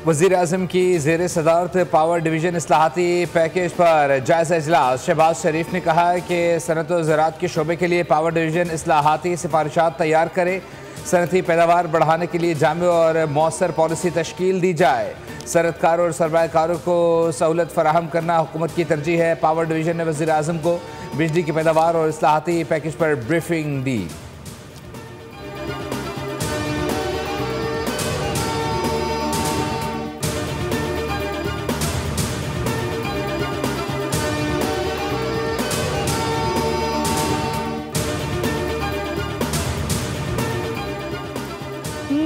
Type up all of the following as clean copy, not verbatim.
वज़ीर-ए-आज़म की ज़ेर सदारत पावर डिवीज़न इस्लाहाती पैकेज पर जायज़ा इजलास। शहबाज शरीफ ने कहा है कि सनत व ज़राअत के शोबे के लिए पावर डिवीज़न इस्लाहाती सिफारिशात तैयार करे। सनती पैदावार बढ़ाने के लिए जामे और मौसर पॉलिसी तश्कील दी जाए। सनतकारों और सरमायाकारों को सहूलत फराहम करना हुकूमत की तरजीह है। पावर डिवीज़न ने वज़ीर-ए-आज़म को बिजली की पैदावार और इस्लाहाती पैकेज पर ब्रीफिंग दी।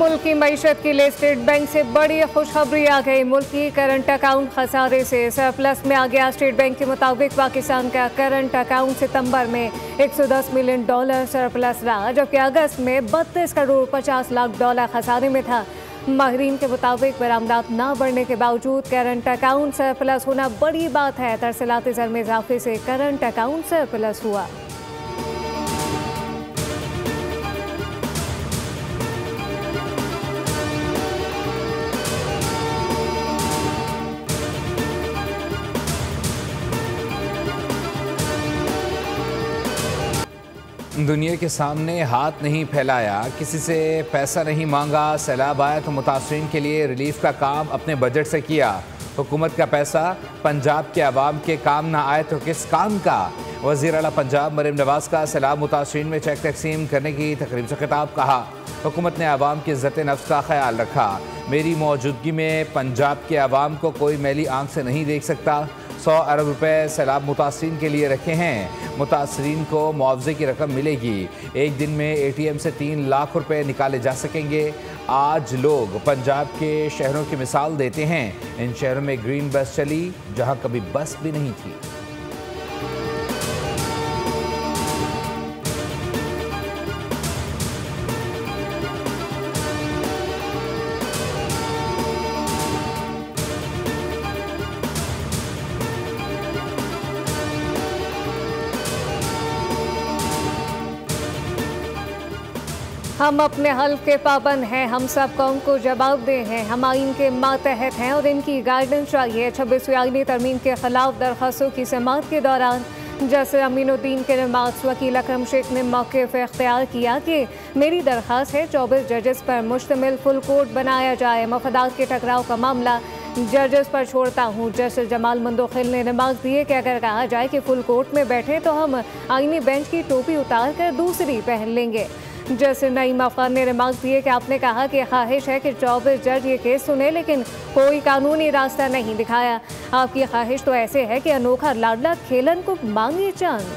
मुल्क की मईशत के लिए स्टेट बैंक से बड़ी खुशखबरी आ गई। मुल्क की करंट अकाउंट खसारे से सरप्लस में आ गया। स्टेट बैंक के मुताबिक पाकिस्तान का करंट अकाउंट सितंबर में $110 मिलियन सरप्लस रहा, जबकि अगस्त में 32 करोड़ 50 लाख डॉलर खसारे में था। माहिरीन के मुताबिक बरामदात न बढ़ने के बावजूद करंट अकाउंट सरप्लस होना बड़ी बात है। तरसीलाती ज़र में इजाफे से करंट अकाउंट सरप्लस हुआ। दुनिया के सामने हाथ नहीं फैलाया, किसी से पैसा नहीं मांगा। सैलाब आया तो मुतासरीन के लिए रिलीफ का काम अपने बजट से किया। हुकूमत का पैसा पंजाब के अवाम के काम ना आए तो किस काम का। वज़ीर आला पंजाब मरीम नवाज का सैलाब मुतासरीन में चेक तकसीम करने की तकरीब से खिताब। कहा, हुकूमत ने अवाम की इज़्ज़त नफ्स का ख्याल रखा। मेरी मौजूदगी में पंजाब के अवाम को कोई मैली आंख से नहीं देख सकता। 100 अरब रुपए सैलाब मुतासरीन के लिए रखे हैं। मुतासरीन को मुआवजे की रकम मिलेगी। एक दिन में ATM से 3 लाख रुपए निकाले जा सकेंगे। आज लोग पंजाब के शहरों की मिसाल देते हैं। इन शहरों में ग्रीन बस चली जहां कभी बस भी नहीं थी। हम अपने हल्फ के पाबंद हैं, हम सब कौम को जवाब दे हैं, हम आइन के मातहत हैं और इनकी गाइडेंस चाहिए। 26वीं आइनी तरमीम के खिलाफ दरख्वास्तों की समाअत के दौरान जैसे अमीनुद्दीन के नमाज वकील अकरम शेख ने मौक़िफ़ इख्तियार किया कि मेरी दरख्वास्त है 24 जजेस पर मुश्तमिल फुल कोर्ट बनाया जाए। मफादात के टकराव का मामला जजेस पर छोड़ता हूँ। जस्टिस जमाल मंदोखिल ने नमाज दिए कि अगर कहा जाए कि फुल कोर्ट में बैठे तो हम आइनी बेंच की टोपी उतार कर दूसरी पहन लेंगे। जस्टिस नईम अफगान ने नमाज दिए कि आपने कहा कि ख्वाहिश है कि 24 जज ये केस सुने, लेकिन कोई कानूनी रास्ता नहीं दिखाया। आपकी ख्वाहिश तो ऐसे है कि अनोखा लाडला खेलन को मांगे चांद।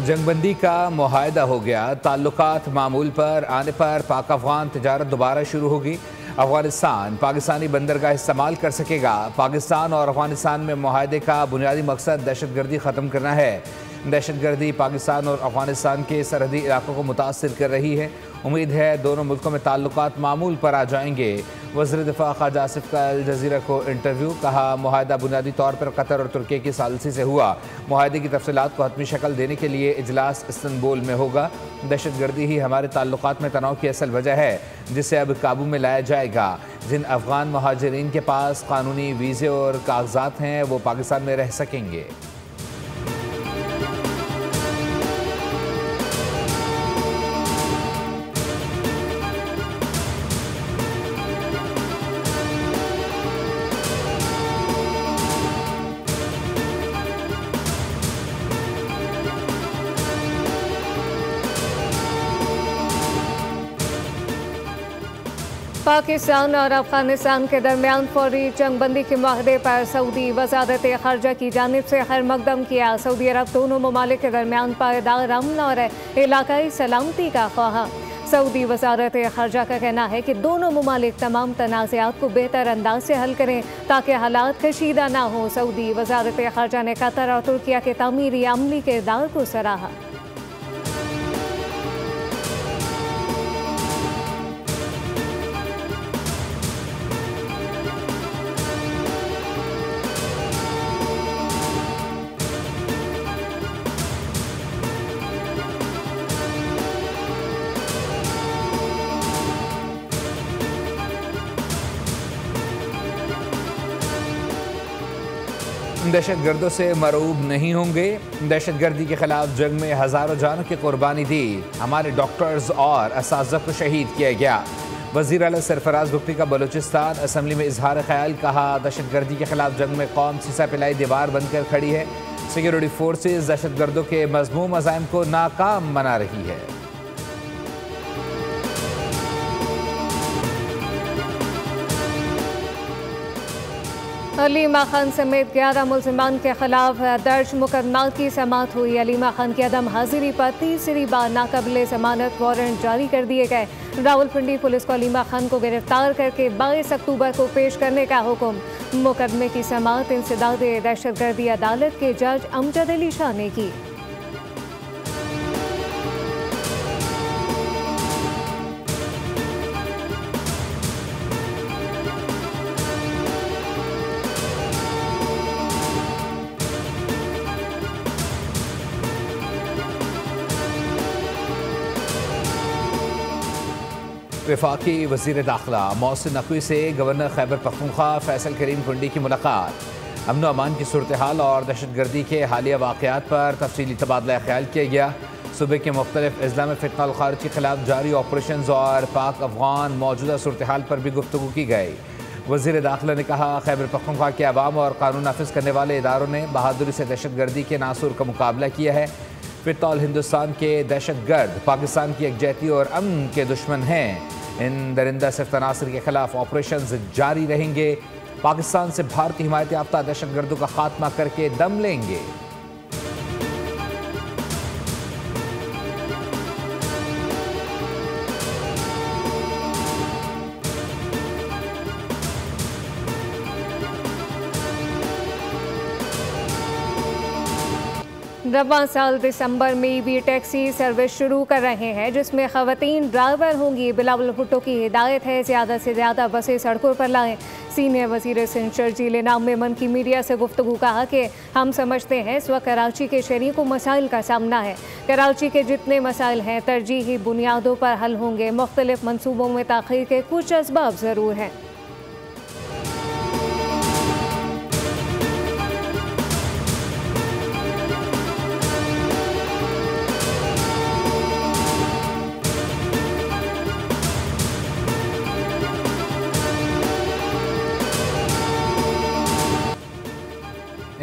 जंगबंदी का मुआहदा हो गया। ताल्लुकात मामूल पर आने पर पाक अफगान तजारत दोबारा शुरू होगी। अफगानिस्तान पाकिस्तानी बंदरगाह इस्तेमाल कर सकेगा। पाकिस्तान और अफगानिस्तान में मुआहदे का बुनियादी मकसद दहशतगर्दी ख़त्म करना है। दहशतगर्दी पाकिस्तान और अफगानिस्तान के सरहदी इलाकों को मुतासिर कर रही है। उम्मीद है दोनों मुल्कों में ताल्लुकात मामूल पर आ जाएंगे। वज़ीर दिफा ख्वाजा आसिफ का अल जज़ीरा को इंटरव्यू। कहा, मुआहदा बुनियादी तौर पर कतर और तुर्की की सालिसी से हुआ। मुआहदे की तफसीलात को हतमी शक्ल देने के लिए इजलास इस्तांबुल में होगा। दहशतगर्दी ही हमारे ताल्लुकात में तनाव की असल वजह है, जिसे अब काबू में लाया जाएगा। जिन अफगान महाजरीन के पास कानूनी वीज़े और कागजात हैं वो पाकिस्तान में रह सकेंगे। पाकिस्तान और अफगानिस्तान के दरमियान फौरी जंगबंदी के मुआहदे पर सऊदी वज़ारत ख़ारजा की जानिब से खैर मकदम किया। सऊदी अरब दोनों ममालिक के दरमियान पायदार अमन और इलाकाई सलामती का ख्वाहा। सऊदी वज़ारत ख़ारजा का कहना है कि दोनों ममालिक तमाम तनाज़ात को बेहतर अंदाज से हल करें ताकि हालात कशीदा ना हो। सऊदी वज़ारत ख़ारजा ने कतर और तुर्किया के तामीरी अमली किरदार को सराहा। दहशतगर्दों से मरऊब नहीं होंगे, दहशतगर्दी के खिलाफ जंग में हज़ारों जानों की कुर्बानी दी, हमारे डॉक्टर्स और असातिज़ा को शहीद किया गया। वज़ीर आला सरफराज बुगटी का बलूचिस्तान असम्बली में इजहार ख्याल, कहा दहशतगर्दी के खिलाफ जंग में कौम सीसा पिलाई दीवार बनकर खड़ी है, सिक्योरिटी फोर्सेज दहशतगर्दों के मज़मूम अज़ाइम को नाकाम बना रही है। अलीमा खान समेत 11 मुल्ज़िमान के खिलाफ दर्ज मुकदमात की समाअत हुई। अलीमा खान की अदम हाजिरी पर तीसरी बार नाक़ाबिल ज़मानत वारंट जारी कर दिए गए। रावलपिंडी पुलिस को अलीमा खान को गिरफ्तार करके 22 अक्टूबर को पेश करने का हुक्म। मुकदमे की समाअत इंसदाद दहशतगर्दी अदालत के जज अमजद अली शाह ने की। वफाकी वज़ीर दाखिला मोहसिन नकवी से गवर्नर खैबर पख्तूनख्वा फैसल करीम कुंडी की मुलाकात। अमन व अमान की सूरत हाल और दहशतगर्दी के हालिया वाक़यात पर तफसीली तबादला ख्याल किया गया। सूबे के मुख्तलिफ अजला में फितना खारिज के खिलाफ जारी ऑपरेशन और पाक अफगान मौजूदा सूरत हाल पर भी गुफ्तगू की गई। वज़ीर दाखिला ने कहा खैबर पख्तूनख्वा के अवाम और कानून नाफिज करने वाले इदारों ने बहादुरी से दहशतगर्दी के नासूर का मुकाबला किया है। फिलहाल हिंदुस्तान के दहशतगर्द पाकिस्तान की यकजहती और अमन के दुश्मन हैं। इन दरिंदा सिर्फ तनासर के खिलाफ ऑपरेशन जारी रहेंगे। पाकिस्तान से भारतीय हिमायत याफ्ता दहशतगर्दों का खात्मा करके दम लेंगे। रवां साल दिसंबर में ईवी टैक्सी सर्विस शुरू कर रहे हैं, जिसमें खवातीन ड्राइवर होंगी। बिलावल भुट्टो की हिदायत है ज़्यादा से ज़्यादा बसें सड़कों पर लाएं। सीनियर वज़ीर सिंध शर्जील नाम में मन की मीडिया से गुफ्तगू, कहा कि हम समझते हैं इस वक्त कराची के शहरी को मसाइल का सामना है। कराची के जितने मसाइल हैं तरजीही बुनियादों पर हल होंगे। मुख्तलिफ मनसूबों में ताख़ीर के कुछ असबाब ज़रूर हैं।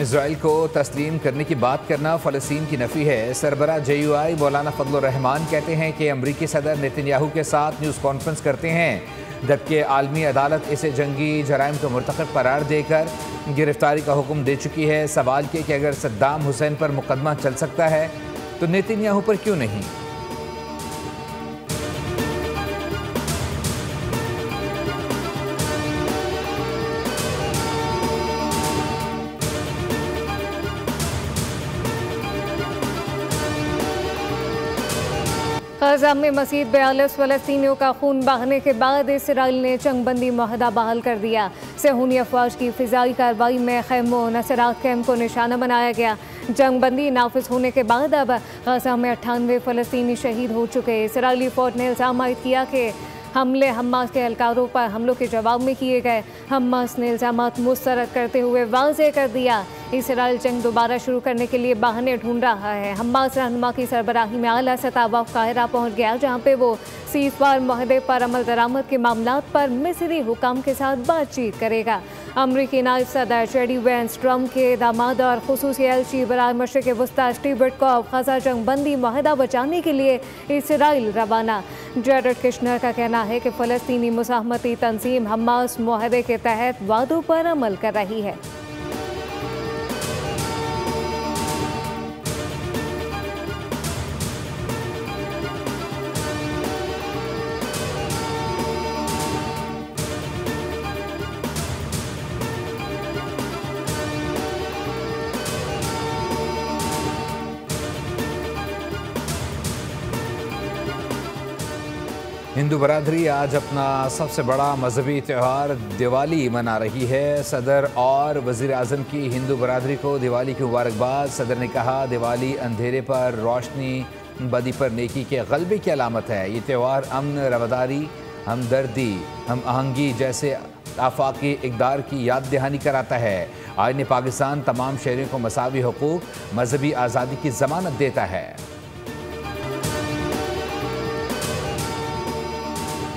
इसराइल को तस्लीम करने की बात करना फ़लस्तीन की नफ़ी है। सरबरा JUI मौलाना फजल रहमान कहते हैं कि अमरीकी सदर नेतन्याहू के साथ न्यूज़ कॉन्फ्रेंस करते हैं, जबकि आलमी अदालत इसे जंगी जराइम का मुर्तकब करार देकर गिरफ्तारी का हुक्म दे चुकी है। सवाल किए कि अगर सद्दाम हुसैन पर मुकदमा चल सकता है तो नेतन्याहू पर क्यों नहीं। गजा में मज़ीद 42 फ़लस्तीनियों का खून बहाने के बाद इसराइल ने जंगबंदी मुआहदा बहाल कर दिया। सहूनी अफवाज की फ़िज़ाई कार्रवाई में खैमों नसरात कैंप को निशाना बनाया गया। जंगबंदी नाफिज होने के बाद अब गजा में 98 फ़लस्तीनी शहीद हो चुके। इसराइली फ़ौज ने इल्ज़ाम आयद किया कि हमले हमास के एहलकारों पर हमलों के जवाब में किए गए। हमास ने इल्ज़ामात मुस्तरद करते हुए वाज़ेह कर दिया इसराइल जंग दोबारा शुरू करने के लिए बहाने ढूंढ रहा है। हमास रहनुमा की सरबराही में आला सतह वफ़द काहिरा पहुँच गया, जहाँ पे वो सीज़फायर मुआहदे पर अमल दरामद के मामलात पर मिस्री हुकाम के साथ बातचीत करेगा। अमरीकी नायब सदर जेडी वेंस, ट्रम्प के दामाद और खुसूसी एलची बराए मशरिक़ वस्ता स्टीव विटकॉफ गजा जंगबंदी मुआहदा बचाने के लिए इसराइल रवाना। जेरेड किश्नर का कहना है कि फ़लस्तीनी मुज़ाहमती तंजीम हमास मुआहदे के तहत वादों पर अमल कर रही है। हिंदू बरादरी आज अपना सबसे बड़ा मजहबी त्यौहार दिवाली मना रही है। सदर और वज़ीर आज़म की हिंदू बरादरी को दिवाली की मुबारकबाद। सदर ने कहा दिवाली अंधेरे पर रोशनी, बदी पर नेकी के गलबे की अलामत है। ये त्यौहार अमन, रवादारी, हमदर्दी, हम आहंगी जैसे आफाकी इक़दार की याद दहानी कराता है। आईन पाकिस्तान तमाम शहरियों को मसावी हुकूक, मजहबी आज़ादी की जमानत देता है।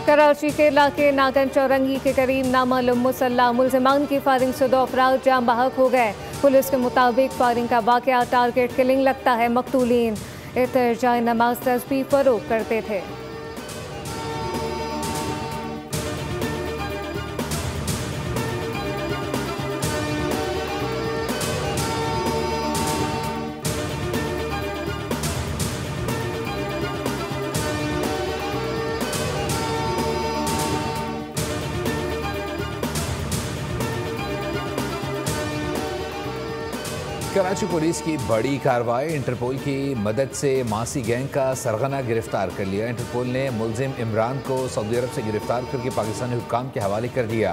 कराची के इलाके नागन चौरंगी के करीब नामालूम मुसल्लह मुल्ज़िमान की फायरिंग से 2 अफराद जाम बहक हो गए। पुलिस के मुताबिक फायरिंग का वाक़या टारगेट किलिंग लगता है। मकतूलीन इत्तेजाए नमाज तस्बीह फरोख्त करते थे। कराची पुलिस की बड़ी कार्रवाई, इंटरपोल की मदद से मासी गैंग का सरगना गिरफ्तार कर लिया। इंटरपोल ने मुलजिम इमरान को सऊदी अरब से गिरफ्तार करके पाकिस्तानी हुक्काम के हवाले कर दिया।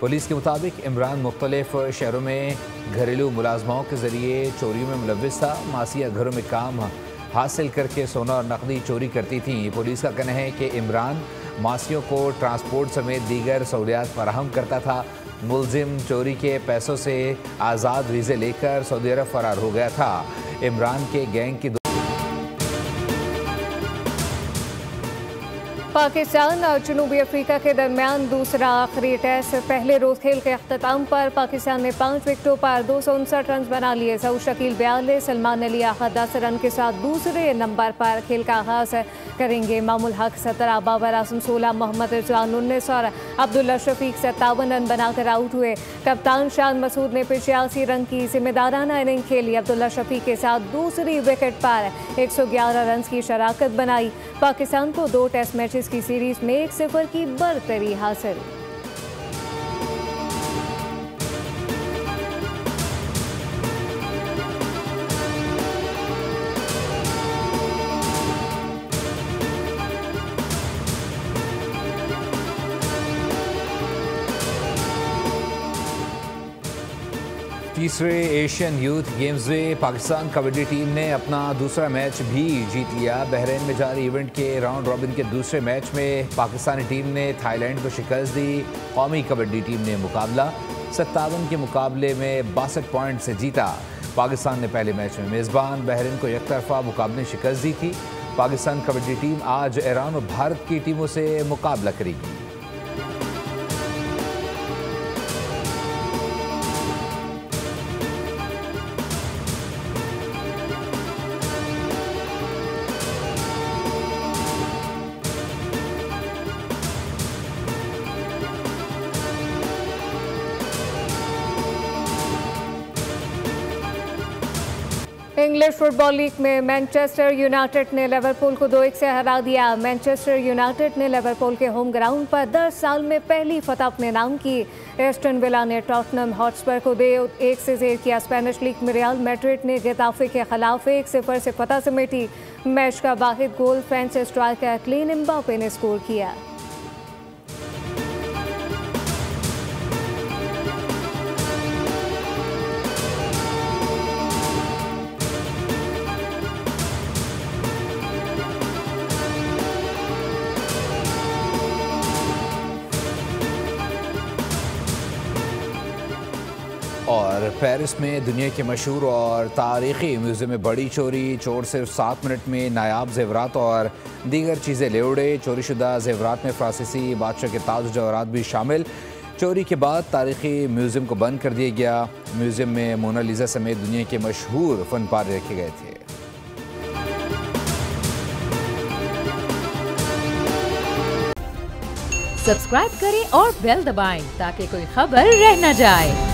पुलिस के मुताबिक इमरान मुख्तलिफ शहरों में घरेलू मुलाजमाओं के जरिए चोरियों में मुलव्विस था। मासिया घरों में काम हासिल करके सोना और नकदी चोरी करती थीं। पुलिस का कहना है कि इमरान मासियों को ट्रांसपोर्ट समेत दीगर सहूलियात फराहम करता था। मुलजिम चोरी के पैसों से आज़ाद वीज़े लेकर सऊदी अरब फरार हो गया था। इमरान के गैंग की पाकिस्तान और जनूबी अफ्रीका के दरमियान दूसरा आखिरी टेस्ट। पहले रोज खेल के अख्ताम पर पाकिस्तान ने 5 विकेटों पर 259 रन बना लिए। सऊद शकील 42, सलमान अली आखा 10 रन के साथ दूसरे नंबर पर खेल का आगाज करेंगे। मामूल हक 17, बाबर आजम 16, मोहम्मद रिजवान 19 और अब्दुल्ला शफीक 57 रन बनाकर आउट हुए। कप्तान शान मसूद ने 85 रन की जिम्मेदाराना इनिंग खेली। अब्दुल्ला शफीक के साथ दूसरी विकेट पर 111 रन की शराकत बनाई। पाकिस्तान को 2 टेस्ट मैचेस की सीरीज में 1-0 की बढ़तरी हासिल। तीसरे एशियन यूथ गेम्स में पाकिस्तान कबड्डी टीम ने अपना दूसरा मैच भी जीत लिया। बहरीन में जारी इवेंट के राउंड रॉबिन के दूसरे मैच में पाकिस्तानी टीम ने थाईलैंड को शिकस्त दी। कौमी कबड्डी टीम ने मुकाबला 57 के मुकाबले में 62 पॉइंट से जीता। पाकिस्तान ने पहले मैच में मेज़बान बहरीन को एकतरफा मुकाबले में शिकस्त दी थी। पाकिस्तान कबड्डी टीम आज ईरान और भारत की टीमों से मुकाबला करेगी। इंग्लिश फुटबॉल लीग में मैनचेस्टर यूनाइटेड ने लिवरपूल को 2-1 से हरा दिया। मैनचेस्टर यूनाइटेड ने लिवरपूल के होम ग्राउंड पर 10 साल में पहली फतह अपने नाम की। एस्टन विला ने टॉटनहम हॉटस्पर को 1 से ज़ेर किया। स्पेनिश लीग में रियल मैड्रिड ने गेताफे के खिलाफ 1-0 से फतह समेटी। मैच का वाहिद गोल फ्रेंच स्ट्राइकर किलियन एम्बापे ने स्कोर किया। और पेरिस में दुनिया के मशहूर और तारीख़ी म्यूज़ियम में बड़ी चोरी। चोर सिर्फ 7 मिनट में नायाब जेवरात और दीगर चीज़ें ले उड़े। चोरीशुदा जेवरात में फ्रांसीसी बादशाह के ताज जवाहरात भी शामिल। चोरी के बाद तारीख़ी म्यूज़ियम को बंद कर दिया गया। म्यूज़ियम में मोनालिसा समेत दुनिया के मशहूर फन पारे रखे गए थे। सब्सक्राइब करें और बेल दबाएं ताकि कोई खबर रह न जाए।